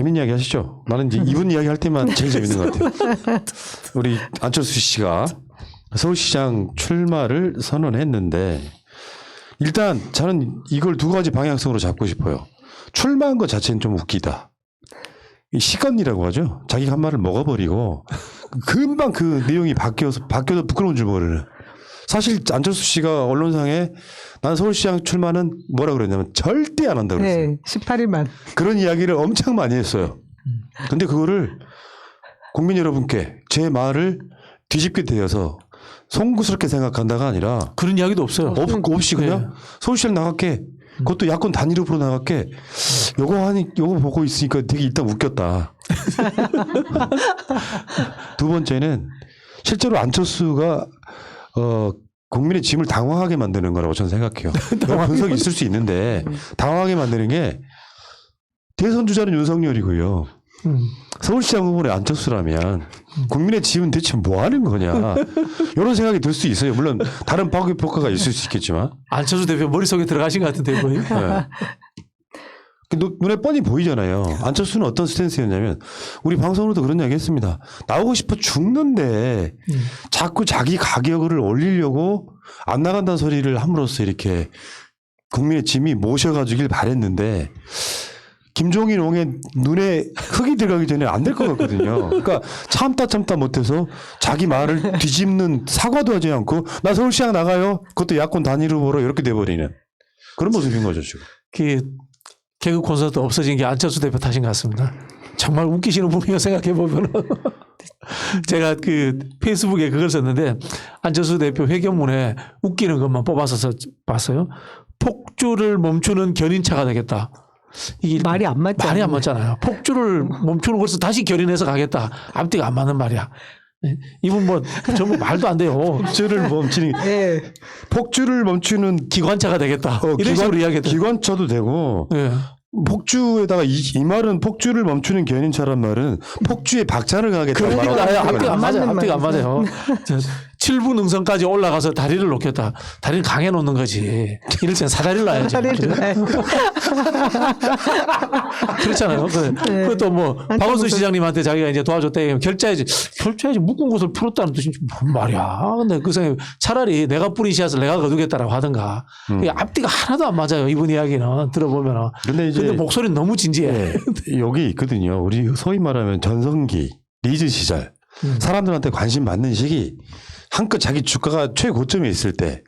재밌는 이야기 하시죠. 나는 이제 이분 이야기 할 때만 제일 재밌는 것 같아요. 우리 안철수 씨가 서울시장 출마를 선언했는데 일단 저는 이걸 두 가지 방향성으로 잡고 싶어요. 출마한 것 자체는 좀 웃기다. 시건이라고 하죠. 자기가 한 말을 먹어버리고 금방 그 내용이 바뀌어서 부끄러운 줄 모르는. 사실 안철수 씨가 언론상에 난 서울시장 출마는 뭐라 그랬냐면 절대 안 한다고 그랬어요. 네, 18일만. 그런 이야기를 엄청 많이 했어요. 근데 그거를 국민 여러분께 제 말을 뒤집게 되어서 송구스럽게 생각한다가 아니라 그런 이야기도 없어요. 없이 그냥 서울시장 나갈게. 그것도 야권 단일 후보로 나갈게. 요거 보고 있으니까 되게 일단 웃겼다. 두 번째는 실제로 안철수가 국민의 짐을 당황하게 만드는 거라고 저는 생각해요. 여러 분석이 있을 수 있는데 당황하게 만드는 게 대선 주자는 윤석열이고요. 서울시장 후보는 안철수라면 국민의 짐은 대체 뭐 하는 거냐. 이런 생각이 들 수 있어요. 물론 다른 파괴 효과가 있을 수 있겠지만. 안철수 대표 머릿속에 들어가신 것 같은데 거의. 네. 눈에 뻔히 보이잖아요. 안철수는 어떤 스탠스였냐면 우리 방송으로도 그런 이야기 했습니다. 나오고 싶어 죽는데 자꾸 자기 가격을 올리려고 안 나간다는 소리를 함으로써 이렇게 국민의 짐이 모셔가주길 바랬는데 김종인 옹의 눈에 흙이 들어가기 전에 안 될 것 같거든요. 그러니까 참다 못해서 자기 말을 뒤집는 사과도 하지 않고 나 서울시장 나가요. 그것도 야권 단일 후보로 이렇게 돼버리는 그런 모습인 거죠 지금. 개그 콘서트 없어진 게 안철수 대표 탓인 것 같습니다. 정말 웃기시는 분이요 생각해 보면 제가 그 페이스북에 그걸 썼는데 안철수 대표 회견문에 웃기는 것만 뽑아서 봤어요. 폭주를 멈추는 견인차가 되겠다. 이게 말이 안 맞잖아요. 말이 안 맞잖아요. 폭주를 멈추는 것을 다시 견인해서 가겠다. 앞뒤가 안 맞는 말이야. 이분 뭐 전부 말도 안 돼요. 폭주를 멈추는 네. 폭주를 멈추는 기관차가 되겠다. 이런 식으로 이야기했다. 기관차도 되고 네. 폭주에다가 이 말은 폭주를 멈추는 견인차란 말은 폭주에 박차를 가겠다는 그러니까 말하고 앞뒤가 안 맞아요. 맞는 앞뒤가 안 맞아요. 7부 능선까지 올라가서 다리를 놓겠다. 다리를 강해 놓는 거지. 이럴 땐 사다리를 놔야지. 사다리를 놔야지. 그렇잖아요. 네. 그것도 뭐 박원순 시장님한테 자기가 이제 도와줬대. 결제해야지. 묶은 곳을 풀었다는 뜻이 뭔 말이야. 근데 그 생각에 차라리 내가 뿌린 씨앗을 내가 거두겠다라고 하든가. 이게 앞뒤가 하나도 안 맞아요. 이분 이야기는 들어보면. 근데 목소리는 너무 진지해. 여기 있거든요. 우리 소위 말하면 전성기, 리즈 시절 사람들한테 관심 받는 시기 한껏 자기 주가가 최고점에 있을 때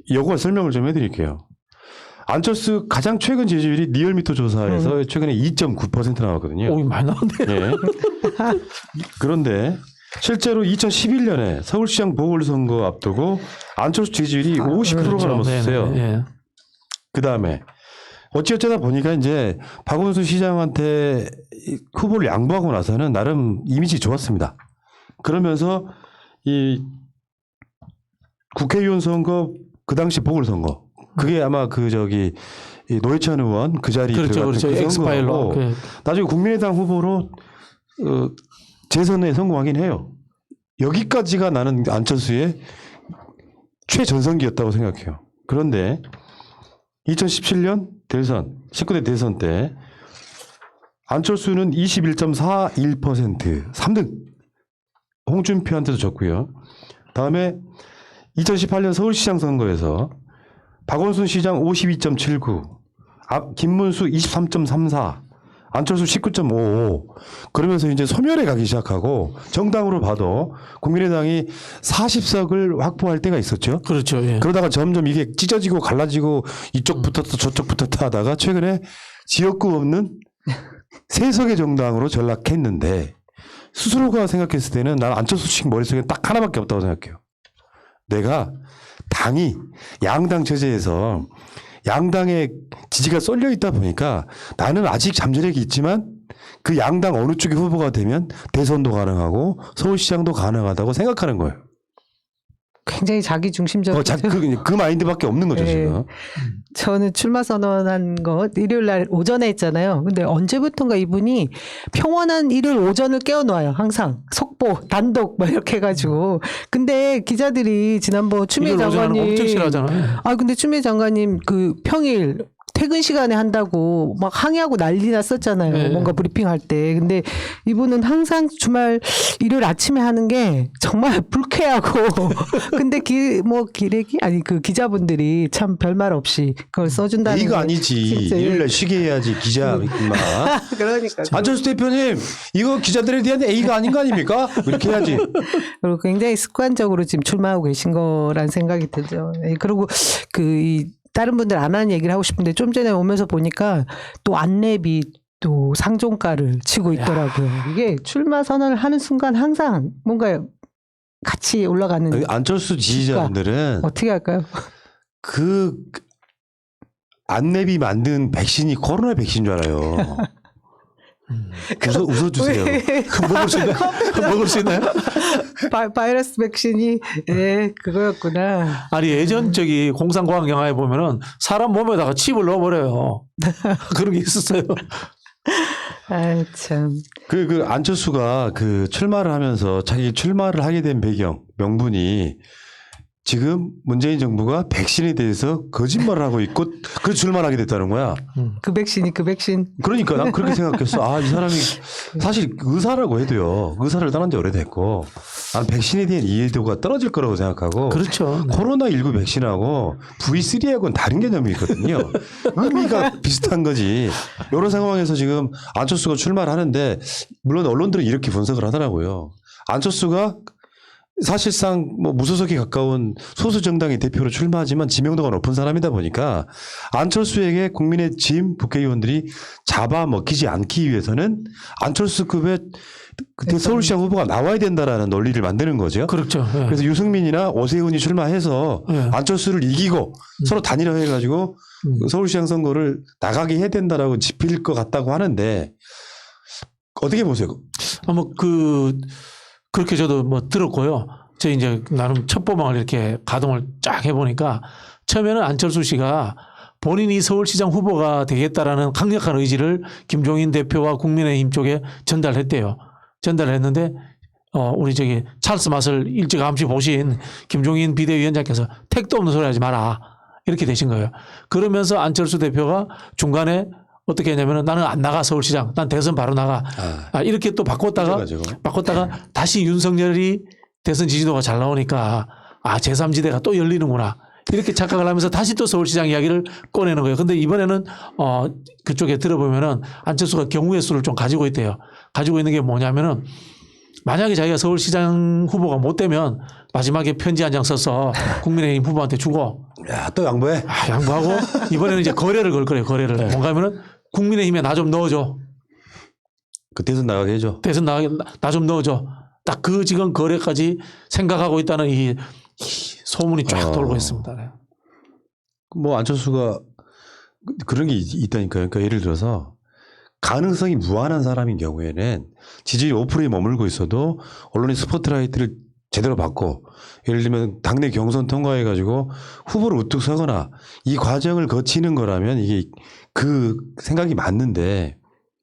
이걸 설명을 좀 해드릴게요. 안철수 가장 최근 지지율이 리얼미터 조사에서 최근에 2.9% 나왔거든요. 오, 많이 나왔네. 네. 그런데 실제로 2011년에 서울시장 보궐선거 앞두고 안철수 지지율이 50%가 그렇죠. 넘었어요. 네. 그 다음에 어찌어쩌다 보니까 이제 박원순 시장한테 후보를 양보하고 나서는 나름 이미지 좋았습니다. 그러면서 이 국회의원 선거 그 당시 보궐선거 그게 아마 이 노회찬 의원 그 자리에 들어갔던 그 엑스파일로. 나중에 국민의당 후보로 재선에 성공하긴 해요. 여기까지가 나는 안철수의 최전성기였다고 생각해요. 그런데 2017년 대선 19대 대선 때 안철수는 21.41% 3등 홍준표한테도 졌고요. 다음에 2018년 서울시장 선거에서 박원순 시장 52.79 김문수 23.34 안철수 19.55 그러면서 이제 소멸해 가기 시작하고 정당으로 봐도 국민의당이 40석을 확보할 때가 있었죠. 그렇죠. 예. 그러다가 점점 이게 찢어지고 갈라지고 이쪽 붙었다 저쪽 붙었다 하다가 최근에 지역구 없는 3석의 정당으로 전락했는데 스스로가 생각했을 때는 난 안철수 씨 머릿속에 딱 하나밖에 없다고 생각해요. 내가 당이 양당 체제에서 양당의 지지가 쏠려 있다 보니까 나는 아직 잠재력이 있지만 그 양당 어느 쪽이 후보가 되면 대선도 가능하고 서울시장도 가능하다고 생각하는 거예요. 굉장히 자기중심적이죠. 그 마인드밖에 없는 거죠, 네. 지금. 저는 출마 선언한 거 일요일 날 오전에 했잖아요. 근데 언제부턴가 이분이 평온한 일요일 오전을 깨워놔요. 항상 속보, 단독 막 이렇게 해가지고. 근데 기자들이 지난번 추미애 장관님 엄청 싫어하잖아요. 근데 추미애 장관님 그 평일 퇴근 시간에 한다고 막 항의하고 난리 났었잖아요. 네. 뭔가 브리핑할 때. 근데 이분은 항상 주말 일요일 아침에 하는 게 정말 불쾌하고 근데 기레기 아니 그 기자분들이 참 별말 없이 그걸 써준다는 A가 게 아니지. 진짜 일요일날 쉬게 해야지 기자 임마. 그러니까 안철수 대표님 이거 기자들에 대한 A가 아닌 거 아닙니까? 이렇게 해야지. 그리고 굉장히 습관적으로 지금 출마하고 계신 거란 생각이 들죠. 예, 그리고 이 다른 분들 안 하는 얘기를 하고 싶은데 좀 전에 오면서 보니까 또 안내비 또 상종가를 치고 있더라고요. 이게 출마 선언을 하는 순간 항상 뭔가 같이 올라가는 안철수 지지자분들은 어떻게 할까요? 그 안내비 만든 백신이 코로나 백신인 줄 알아요. 웃어주세요. 먹을 수 있나요? 먹을 수 있나요? 바이러스 백신이 그거였구나. 아니 예전 공상과학 영화에 보면은 사람 몸에다가 칩을 넣어버려요. 그런 게 있었어요. 아 참. 그 안철수가 그 출마를 하면서 자기 출마를 하게 된 명분이 지금 문재인 정부가 백신에 대해서 거짓말을 하고 있고 그 출마를 하게 됐다는 거야. 그 백신. 그러니까 난 그렇게 생각했어. 아, 이 사람이 사실 의사라고 해도요. 의사를 떠난 지 오래됐고 난 백신에 대한 이해도가 떨어질 거라고 생각하고 그렇죠. 네. 코로나19 백신하고 V3하고는 다른 개념이 있거든요. 의미가 비슷한 거지. 이런 상황에서 지금 안철수가 출마를 하는데 물론 언론들은 이렇게 분석을 하더라고요. 안철수가 사실상 뭐 무소속에 가까운 소수 정당의 대표로 출마하지만 지명도가 높은 사람이다 보니까 안철수에게 국민의 진 국회의원들이 잡아먹히지 않기 위해서는 안철수급의 그때 서울시장 후보가 나와야 된다라는 논리를 만드는 거죠. 그렇죠. 네. 그래서 유승민이나 오세훈이 출마해서 네. 안철수를 이기고 서로 단일화해가지고 서울시장 선거를 나가게 해야 된다라고 짚일 것 같다고 하는데 어떻게 보세요? 그렇게 저도 들었고요. 저 이제 나름 첩보망을 이렇게 가동을 쫙 해보니까 처음에는 안철수 씨가 본인이 서울시장 후보가 되겠다라는 강력한 의지를 김종인 대표와 국민의힘 쪽에 전달했대요. 전달을 했는데 우리 찰스 맛을 일찌감치 보신 김종인 비대위원장께서 택도 없는 소리 하지 마라. 이렇게 되신 거예요. 그러면서 안철수 대표가 중간에 어떻게 했냐면은 나는 안 나가 서울시장. 난 대선 바로 나가. 이렇게 또 바꿨다가 다시 윤석열이 대선 지지도가 잘 나오니까 제3지대가 또 열리는구나. 이렇게 착각을 하면서 다시 또 서울시장 이야기를 꺼내는 거예요. 근데 이번에는 그쪽에 들어보면은 안철수가 경우의 수를 좀 가지고 있대요. 가지고 있는 게 뭐냐면은 만약에 자기가 서울시장 후보가 못 되면 마지막에 편지 한 장 써서 국민의힘 후보한테 주고 야, 또 양보해? 양보하고 이번에는 이제 거래를 걸 거래요. 거래를. 네. 뭔가 하면은 국민의힘에 나 좀 넣어줘. 그 대선 나가게 해줘. 대선 나가게 나 좀 넣어줘. 딱 그 지금 거래까지 생각하고 있다는 이 소문이 쫙 돌고 있습니다. 네. 뭐 안철수가 그런 게 있다니까요. 그러니까 예를 들어서 가능성이 무한한 사람인 경우에는 지지율 5%에 머물고 있어도 언론의 스포트라이트를 제대로 받고 예를 들면 당내 경선 통과해가지고 후보를 우뚝 서거나 이 과정을 거치는 거라면 이게 그 생각이 맞는데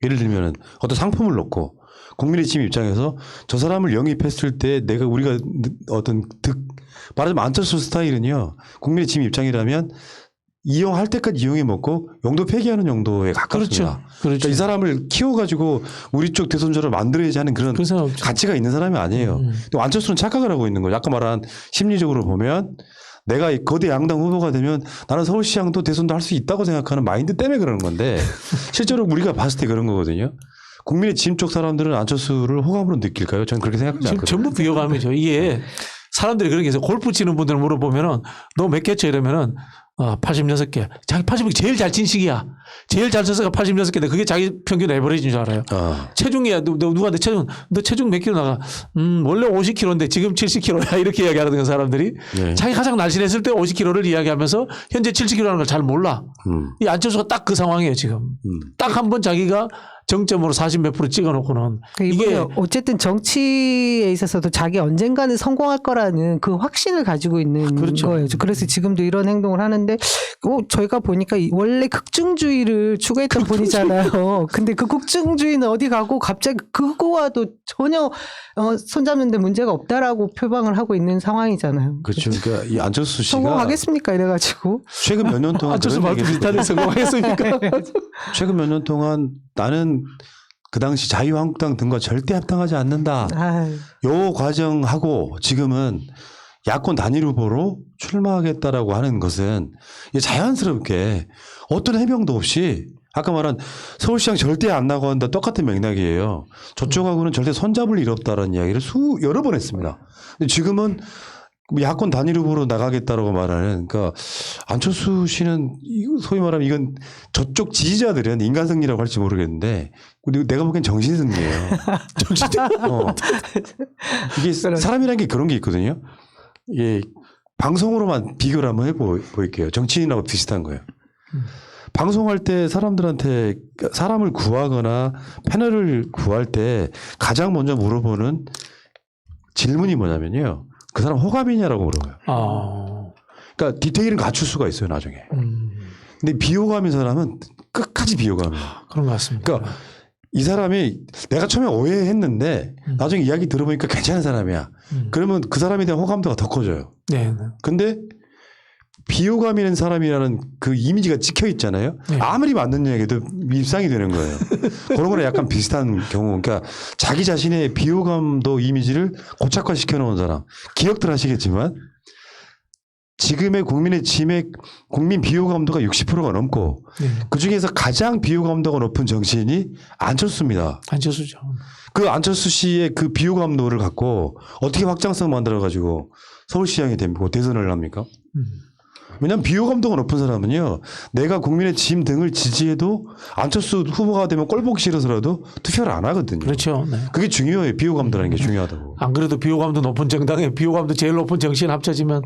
예를 들면 어떤 상품을 놓고 국민의힘 입장에서 저 사람을 영입했을 때 우리가 어떤 말하자면 안철수 스타일은요 국민의힘 입장이라면 이용할 때까지 이용해 먹고 용도 폐기하는 용도에 가깝습니다. 그렇죠. 그러니까 이 사람을 키워가지고 우리 쪽 대선자를 만들어야지 하는 그런 가치가 있는 사람이 아니에요. 또 안철수는 착각을 하고 있는 거죠. 아까 말한 심리적으로 보면 내가 거대 양당 후보가 되면 나는 서울시장도 대선도 할 수 있다고 생각하는 마인드 때문에 그러는 건데 실제로 우리가 봤을 때 그런 거거든요. 국민의 지금 쪽 사람들은 안철수를 호감으로 느낄까요? 저는 그렇게 생각하지 않거든요. 전부 비호감이죠. 이게 사람들이 그런 게 있어요. 골프 치는 분들 물어보면은 너 몇 개 쳐 이러면은 86개. 자기 86개 제일 잘 친 시기야. 제일 잘 쳐서가 86개인데 그게 자기 평균 에버리지인 줄 알아요. 체중이야. 누구한테 너 체중 몇 킬로 나가? 원래 50kg인데 지금 70kg야. 이렇게 이야기하거든요, 사람들이. 네. 자기 가장 날씬했을 때 50kg를 이야기하면서 현재 70kg라는 걸 잘 몰라. 이 안철수가 딱 그 상황이에요, 지금. 딱 한 번 자기가 정점으로 40 몇 프로 찍어놓고는 이게 이게 어쨌든 정치에 있어서도 자기 언젠가는 성공할 거라는 그 확신을 가지고 있는 그렇죠. 거예요. 그래서 지금도 이런 행동을 하는데 저희가 보니까 원래 극중주의를 추구했던 분이잖아요. 근데 그 극중주의는 어디 가고 갑자기 그거와도 전혀 손잡는데 문제가 없다라고 표방을 하고 있는 상황이잖아요. 그렇죠. 그러니까 이 안철수 씨가 성공하겠습니까? 이래가지고. 최근 몇 년 동안 안철수 그런 말도 얘기를 비슷하게 성공하겠습니까? 최근 몇 년 동안 나는 그 당시 자유한국당 등과 절대 합당하지 않는다. 아유. 요 과정하고 지금은 야권 단일 후보로 출마하겠다라고 하는 것은 이게 자연스럽게 어떤 해명도 없이 아까 말한 서울시장 절대 안 나간다 똑같은 맥락이에요. 저쪽하고는 절대 손잡을 일 없다라는 이야기를 여러 번 했습니다. 근데 지금은 야권 단일 후보로 나가겠다라고 말하는 그러니까 안철수 씨는 소위 말하면 이건 저쪽 지지자들은 인간 승리라고 할지 모르겠는데 그리고 내가 보기엔 정신 승리예요. 정신. 이게 사람이라는 게 그런 게 있거든요. 예, 방송으로만 비교를 한번 해볼게요. 정치인하고 비슷한 거예요. 방송할 때 사람들한테 사람을 구하거나 패널을 구할 때 가장 먼저 물어보는 질문이 뭐냐면요. 그 사람 호감이냐라고 물어봐요. 그러니까 디테일은 갖출 수가 있어요, 나중에. 근데 비호감인 사람은 끝까지 비호감이에요. 그런 것 같습니다. 그러니까 이 사람이 내가 처음에 오해했는데 나중에 이야기 들어보니까 괜찮은 사람이야. 그러면 그 사람에 대한 호감도가 더 커져요. 네. 근데 비호감이라는 사람이라는 그 이미지가 찍혀 있잖아요. 네. 아무리 맞는 얘기도 밉상이 되는 거예요. 그런 거랑 약간 비슷한 경우. 그러니까 자기 자신의 비호감도 이미지를 고착화 시켜놓은 사람. 기억들 하시겠지만 지금의 국민의 지맥 국민 비호감도가 60%가 넘고 네. 그중에서 가장 비호감도가 높은 정치인이 안철수입니다. 안철수죠. 그 안철수 씨의 그 비호감도를 갖고 어떻게 확장성 만들어 가지고 서울시장이 되고 대선을 합니까? 왜냐하면 비호감도가 높은 사람은요. 내가 국민의 짐 등을 지지해도 안철수 후보가 되면 꼴 보기 싫어서라도 투표를 안 하거든요. 그렇죠. 네. 그게 중요해요. 비호감도라는 게 중요하다고. 안 그래도 비호감도 높은 정당에 비호감도 제일 높은 정치인 합쳐지면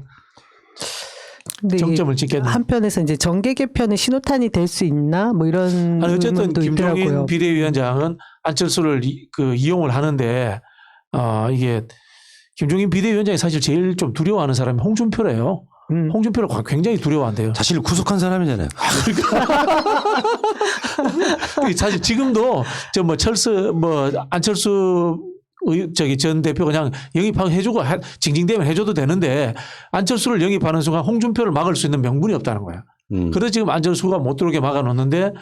근데 정점을 찍겠네. 한편에서 이제 정계 개편의 신호탄이 될 수 있나 뭐 이런 아니 어쨌든 의문도 김종인 있더라고요. 비대위원장은 안철수를 이용을 하는데 이게 김종인 비대위원장이 사실 제일 좀 두려워하는 사람이 홍준표래요. 홍준표를 굉장히 두려워한대요. 사실 구속한 사람이잖아요. 사실 지금도 저 뭐 안철수 전 대표 그냥 영입하고 해주고 징징대면 해줘도 되는데 안철수를 영입하는 순간 홍준표를 막을 수 있는 명분이 없다는 거야. 그래서 지금 안철수가 못 들어오게 막아놓는데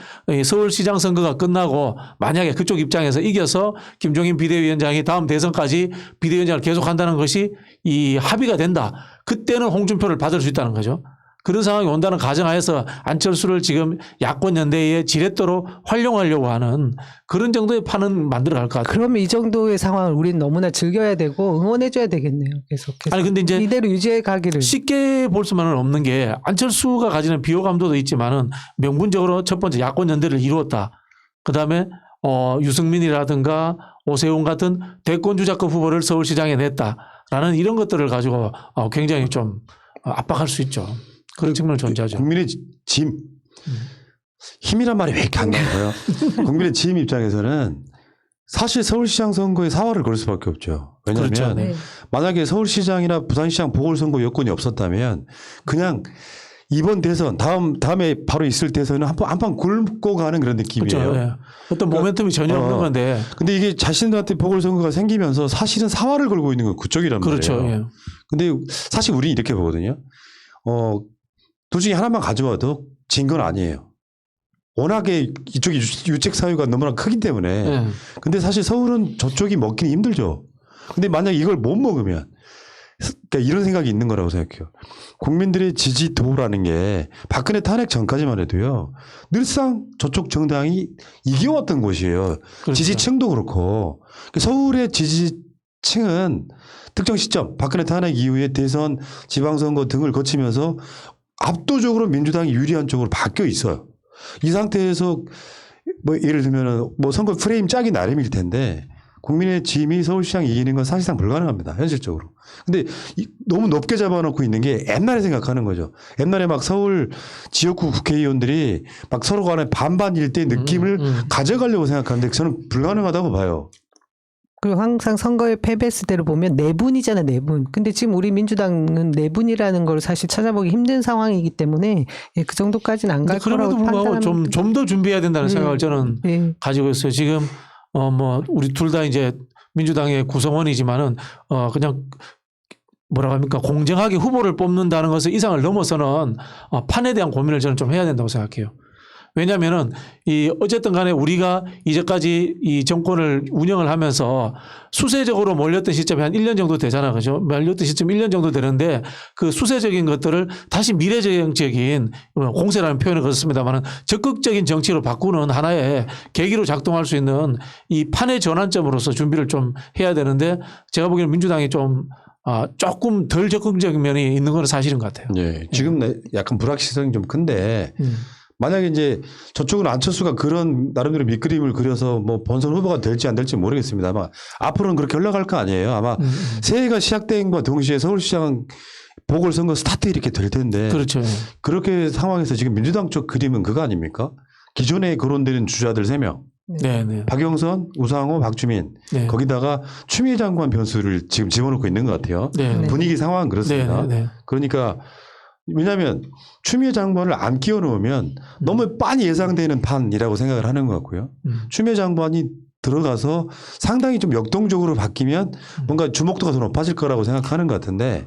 서울시장 선거가 끝나고 만약에 그쪽 입장에서 이겨서 김종인 비대위원장이 다음 대선까지 비대위원장을 계속한다는 것이 이 합의가 된다. 그때는 홍준표를 받을 수 있다는 거죠. 그런 상황이 온다는 가정하에서 안철수를 지금 야권 연대의 지렛대로 활용하려고 하는 그런 정도의 판은 만들어 갈 것 같아요. 그러면 이 정도의 상황을 우리는 너무나 즐겨야 되고 응원해줘야 되겠네요. 계속해서. 아니 근데 이제 이대로 유지해 가기를. 쉽게 볼 수만은 없는 게 안철수가 가지는 비호감도도 있지만은 명분적으로 첫 번째 야권 연대를 이루었다. 그다음에 유승민이라든가 오세훈 같은 대권 주자급 후보를 서울시장에 냈다라는 이런 것들을 가지고 굉장히 좀 압박할 수 있죠. 그런 측면은 존재하죠. 국민의 짐. 힘이란 말이 왜 이렇게 안 나와요? 국민의 짐 입장에서는 사실 서울시장 선거에 사활을 걸 수밖에 없죠. 왜냐하면 그렇죠. 네. 만약에 서울시장이나 부산시장 보궐선거 여건이 없었다면 그냥 이번 대선 다음에 바로 있을 대선은 한판 굴고 가는 그런 느낌이에요. 그렇죠. 네. 어떤 모멘텀이 전혀 없는 건데. 근데 이게 자신들한테 보궐선거가 생기면서 사실은 사활을 걸고 있는 건 그쪽이란 그렇죠. 말이에요. 예. 근데 사실 우리는 이렇게 보거든요. 둘 중에 하나만 가져와도 진 건 아니에요. 워낙에 이쪽이 유책 사유가 너무나 크기 때문에. 예. 근데 사실 서울은 저쪽이 먹기는 힘들죠. 근데 만약 이걸 못 먹으면 그러니까 이런 생각이 있는 거라고 생각해요. 국민들의 지지도라는 게 박근혜 탄핵 전까지만 해도요. 늘상 저쪽 정당이 이겨왔던 곳이에요. 그렇죠. 지지층도 그렇고. 서울의 지지층은 특정 시점 박근혜 탄핵 이후에 대선 지방선거 등을 거치면서 압도적으로 민주당이 유리한 쪽으로 바뀌어 있어요. 이 상태에서 뭐 예를 들면은 뭐 선거 프레임 짜기 나름일 텐데 국민의 짐이 서울시장 이기는 건 사실상 불가능합니다. 현실적으로. 근데 너무 높게 잡아놓고 있는 게 옛날에 생각하는 거죠. 옛날에 막 서울 지역구 국회의원들이 막 서로 간에 반반 일대 느낌을 가져가려고 생각하는데 저는 불가능하다고 봐요. 그리고 항상 선거에 패배했을 때를 보면 네 분이잖아요, 네 분. 근데 지금 우리 민주당은 네 분이라는 걸 사실 찾아보기 힘든 상황이기 때문에 예, 그 정도까지는 안 갈 거라고 그럼에도 불구하고 판단합니다. 좀 더 준비해야 된다는 생각을 저는 예. 가지고 있어요. 지금 뭐 우리 둘 다 이제 민주당의 구성원이지만은 그냥 뭐라고 합니까? 공정하게 후보를 뽑는다는 것을 이상을 넘어서는 판에 대한 고민을 저는 좀 해야 된다고 생각해요. 왜냐면은 어쨌든 간에 우리가 이제까지 이 정권을 운영을 하면서 수세적으로 몰렸던 시점이 한 1년 정도 되잖아. 그죠? 몰렸던 시점 1년 정도 되는데 그 수세적인 것들을 다시 미래적인 공세라는 표현을 썼습니다만은 적극적인 정치로 바꾸는 하나의 계기로 작동할 수 있는 이 판의 전환점으로서 준비를 좀 해야 되는데 제가 보기에는 민주당이 좀 조금 덜 적극적인 면이 있는 건 사실인 것 같아요. 예. 지금 약간 불확실성이 좀 큰데 만약에 이제 저쪽은 안철수가 그런 나름대로 밑그림을 그려서 뭐 본선 후보가 될지 안 될지 모르겠습니다만 앞으로는 그렇게 흘러갈 거 아니에요. 아마 새해가 시작된과 동시에 서울시장 보궐선거 스타트 이렇게 될 텐데. 그렇죠. 그렇게 상황에서 지금 민주당 쪽 그림은 그거 아닙니까? 기존에 거론되는 주자들 3명. 네, 네. 박영선, 우상호, 박주민. 네. 거기다가 추미애 장관 변수를 지금 집어넣고 있는 것 같아요. 네. 분위기 상황은 그렇습니다. 네, 네, 네. 그러니까 왜냐하면 추미애 장관을 안 끼워 넣으면 너무 빤히 예상되는 판이라고 생각을 하는 것 같고요. 추미애 장관이 들어가서 상당히 좀 역동적으로 바뀌면 뭔가 주목도가 더 높아질 거라고 생각하는 것 같은데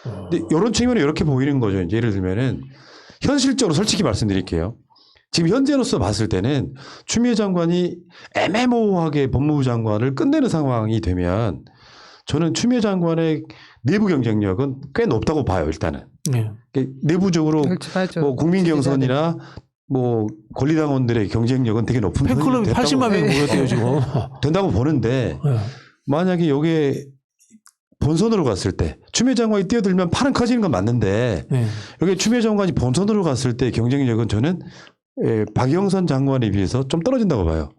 근데 이런 측면에 이렇게 보이는 거죠. 이제 예를 들면은 현실적으로 솔직히 말씀드릴게요. 지금 현재로서 봤을 때는 추미애 장관이 애매모호하게 법무부 장관을 끝내는 상황이 되면 저는 추미애 장관의 내부 경쟁력은 꽤 높다고 봐요. 일단은. 네. 내부적으로 그렇죠. 뭐 국민경선이나 뭐 권리당원들의 경쟁력은 되게 높은 팬클럽이 됐다고 80만 명이 모였대요 지금. 된다고 보는데 네. 만약에 이게 본선으로 갔을 때 추미애 장관이 뛰어들면 팔은 커지는 건 맞는데 네. 여기 추미애 장관이 본선으로 갔을 때 경쟁력은 저는 박영선 장관에 비해서 좀 떨어진다고 봐요.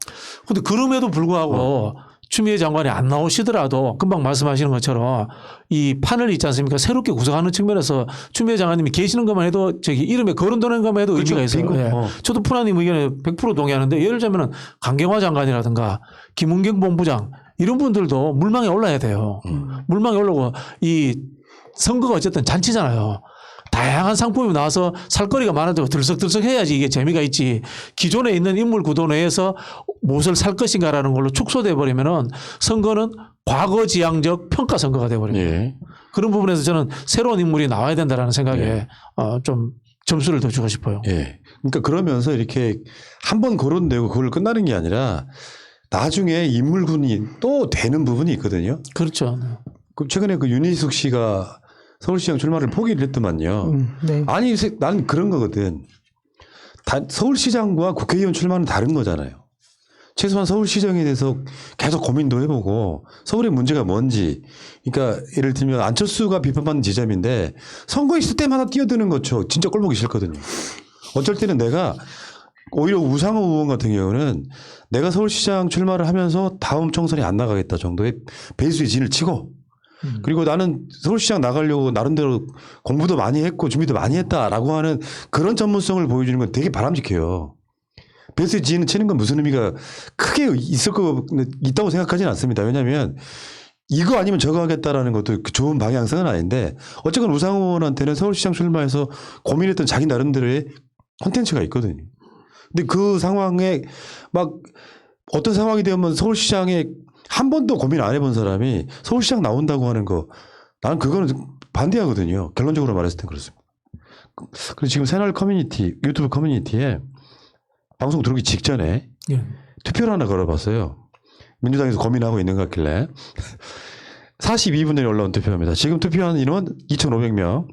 근데 그럼에도 불구하고 추미애 장관이 안 나오시더라도 금방 말씀하시는 것처럼 이 판을 있지 않습니까? 새롭게 구성하는 측면에서 추미애 장관님이 계시는 것만 해도 저기 이름에 거론되는 것만 해도 의미가 있어요. 예. 저도 푸나님 의견에 100% 동의하는데 예를 들자면 강경화 장관이라든가 김은경 본부장 이런 분들도 물망에 올라야 돼요. 물망에 올라고 이 선거가 어쨌든 잔치잖아요. 다양한 상품이 나와서 살거리가 많아도 들썩들썩 해야지 이게 재미가 있지. 기존에 있는 인물 구도 내에서 무엇을 살 것인가라는 걸로 축소돼 버리면은 선거는 과거지향적 평가 선거가 돼 버립니다. 예. 그런 부분에서 저는 새로운 인물이 나와야 된다라는 생각에 좀 점수를 더 주고 싶어요. 예. 그러니까 그러면서 이렇게 한 번 거론되고 그걸 끝나는 게 아니라 나중에 인물군이 또 되는 부분이 있거든요. 그렇죠. 최근에 그 윤희숙 씨가 서울시장 출마를 포기를 했더만요. 네. 아니, 난 그런 거거든. 서울시장과 국회의원 출마는 다른 거잖아요. 최소한 서울시장에 대해서 계속 고민도 해보고 서울의 문제가 뭔지. 그러니까 예를 들면 안철수가 비판받는 지점인데 선거 있을 때마다 뛰어드는 거죠. 진짜 꼴보기 싫거든요. 어쩔 때는 내가 오히려 우상호 의원 같은 경우는 내가 서울시장 출마를 하면서 다음 총선에 안 나가겠다 정도의 배수의 진을 치고 그리고 나는 서울시장 나가려고 나름대로 공부도 많이 했고 준비도 많이 했다라고 하는 그런 전문성을 보여주는 건 되게 바람직해요. 배수의 진을 치는 건 무슨 의미가 크게 있다고 생각하지는 않습니다. 왜냐하면 이거 아니면 저거 하겠다라는 것도 좋은 방향성은 아닌데 어쨌건 우상호 의원한테는 서울시장 출마해서 고민했던 자기 나름대로의 콘텐츠가 있거든요. 근데 그 상황에 막 어떤 상황이 되면 서울시장에 한 번도 고민 안 해본 사람이 서울시장 나온다고 하는 거 나는 그거는 반대하거든요. 결론적으로 말했을 때 그렇습니다. 그리고 지금 새날 커뮤니티 유튜브 커뮤니티에 방송 들어오기 직전에 투표를 하나 걸어봤어요. 민주당에서 고민하고 있는 것 같길래 42분 전에 올라온 투표입니다. 지금 투표한 인원 2,500명.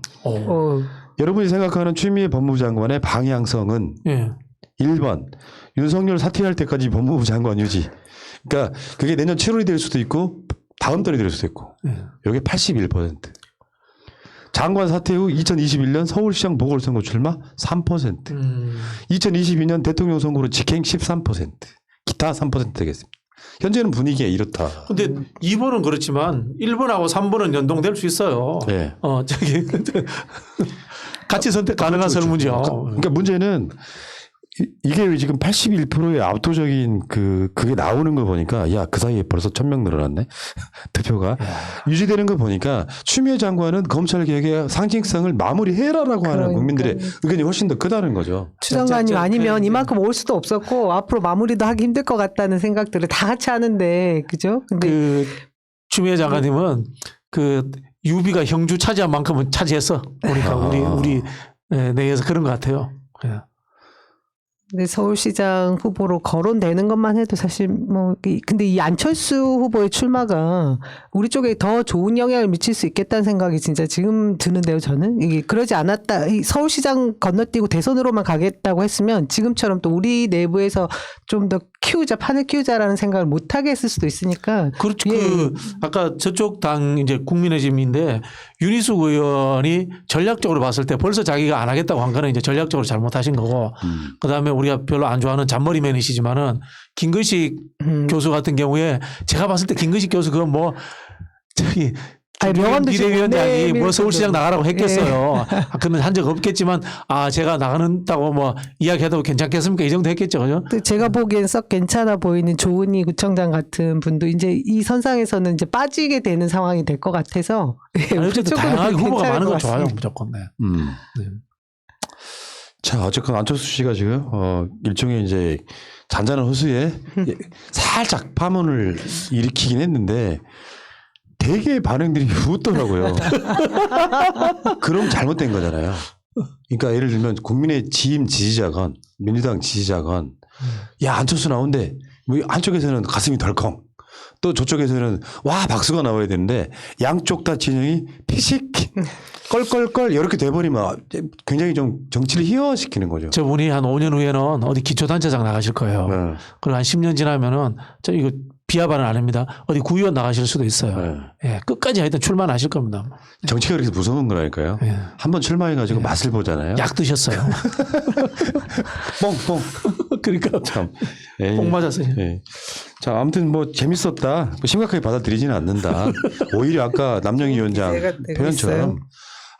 여러분이 생각하는 추미애 법무부 장관의 방향성은 1번 윤석열 사퇴할 때까지 법무부 장관 유지. 그러니까 그게 내년 7월이 될 수도 있고 다음 달이 될 수도 있고 여기 81%. 장관 사퇴 후 2021년 서울시장 보궐선거 출마 3%. 2022년 대통령 선거로 직행 13%. 기타 3% 되겠습니다. 현재는 분위기가 이렇다. 근데 2번은 그렇지만 1번하고 3번은 연동될 수 있어요. 네. 저기 같이 선택 가능한 설문이죠. 그러니까 문제는 이게 지금 81%의 압도적인 그게 나오는 거 보니까 야, 그 사이에 벌써 1000명 늘어났네. 득표가 유지되는 거 보니까 추미애 장관은 검찰 개혁의 상징성을 마무리해라라고 하는 그러니까요. 국민들의 의견이 훨씬 더 크다는 거죠. 추 장관님 자, 아니면 이만큼 올 수도 없었고 앞으로 마무리도 하기 힘들 것 같다는 생각들을 다 같이 하는데 그죠? 근데 그 추미애 장관님은 그 유비가 형주 차지한 만큼은 차지했어. 보니까 우리 내에서 그런 것 같아요. 예. 근데 서울시장 후보로 거론되는 것만 해도 사실 근데 이 안철수 후보의 출마가 우리 쪽에 더 좋은 영향을 미칠 수 있겠다는 생각이 진짜 지금 드는데요, 저는. 이게 그러지 않았다. 이 서울시장 건너뛰고 대선으로만 가겠다고 했으면 지금처럼 또 우리 내부에서 좀 더 판을 키우자라는 생각을 못 하게 했을 수도 있으니까. 그렇죠. 예. 아까 저쪽 당 이제 국민의힘인데 윤희숙 의원이 전략적으로 봤을 때 벌써 자기가 안 하겠다고 한 거는 이제 전략적으로 잘못하신 거고 그다음에 우리가 별로 안 좋아하는 잔머리맨이시지만은 김근식 교수 같은 경우에 제가 봤을 때 김근식 교수 그건 뭐 저기 명함도 비대위원장이 주고 뭐 서울시장 나가라고 했겠어요. 예. 그는 한 적 없겠지만 제가 나가는다고 뭐 이야기해도 괜찮겠습니까? 이 정도 했겠죠. 그죠? 또 제가 보기엔 썩 괜찮아 보이는 조은희 구청장 같은 분도 이제 이 선상에서는 이제 빠지게 되는 상황이 될 것 같아서. 아니, 어쨌든 다양하게 후보가 많은 건 좋아요. 무조건. 네. 네. 자, 어쨌건 안철수 씨가 지금 일종의 이제 잔잔한 호수에 살짝 파문을 일으키긴 했는데 되게 반응들이 웃더라고요. 그럼 잘못된 거잖아요. 그러니까 예를 들면 국민의힘 지지자건 민주당 지지자건 야, 안철수 나온대. 뭐 한쪽에서는 가슴이 덜컹. 또 저쪽에서는 와, 박수가 나와야 되는데 양쪽 다 진영이 피식 껄껄껄 이렇게 돼버리면 굉장히 좀 정치를 희화화시키는 거죠. 저분이 한 5년 후에는 어디 기초단체장 나가실 거예요. 네. 그리고 한 10년 지나면은 이거 비하 발언 안 합니다. 어디 구의원 나가실 수도 있어요. 네. 예, 끝까지 하여튼 출마는 하실 겁니다. 정치가 그렇게 무서운 거라니까요. 예. 한번 출마해가지고 맛을 보잖아요. 약 드셨어요. 뽕뽕. 그러니까 참. 뽕 맞았어요. 예. 자, 아무튼 뭐 재밌었다. 뭐 심각하게 받아들이지는 않는다. 오히려 아까 남영희 위원장 내가 되고 표현처럼 있어요.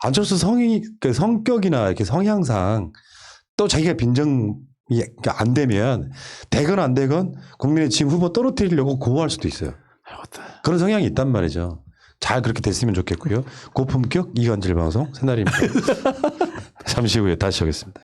안철수 성격이나 이렇게 성향상 또 자기가 빈정이 안 되면 되건 안 되건 국민의힘 후보 떨어뜨리려고 고할 수도 있어요. 그런 성향이 있단 말이죠. 잘 그렇게 됐으면 좋겠고요. 고품격 이간질 방송 새날입니다. 잠시 후에 다시 오겠습니다.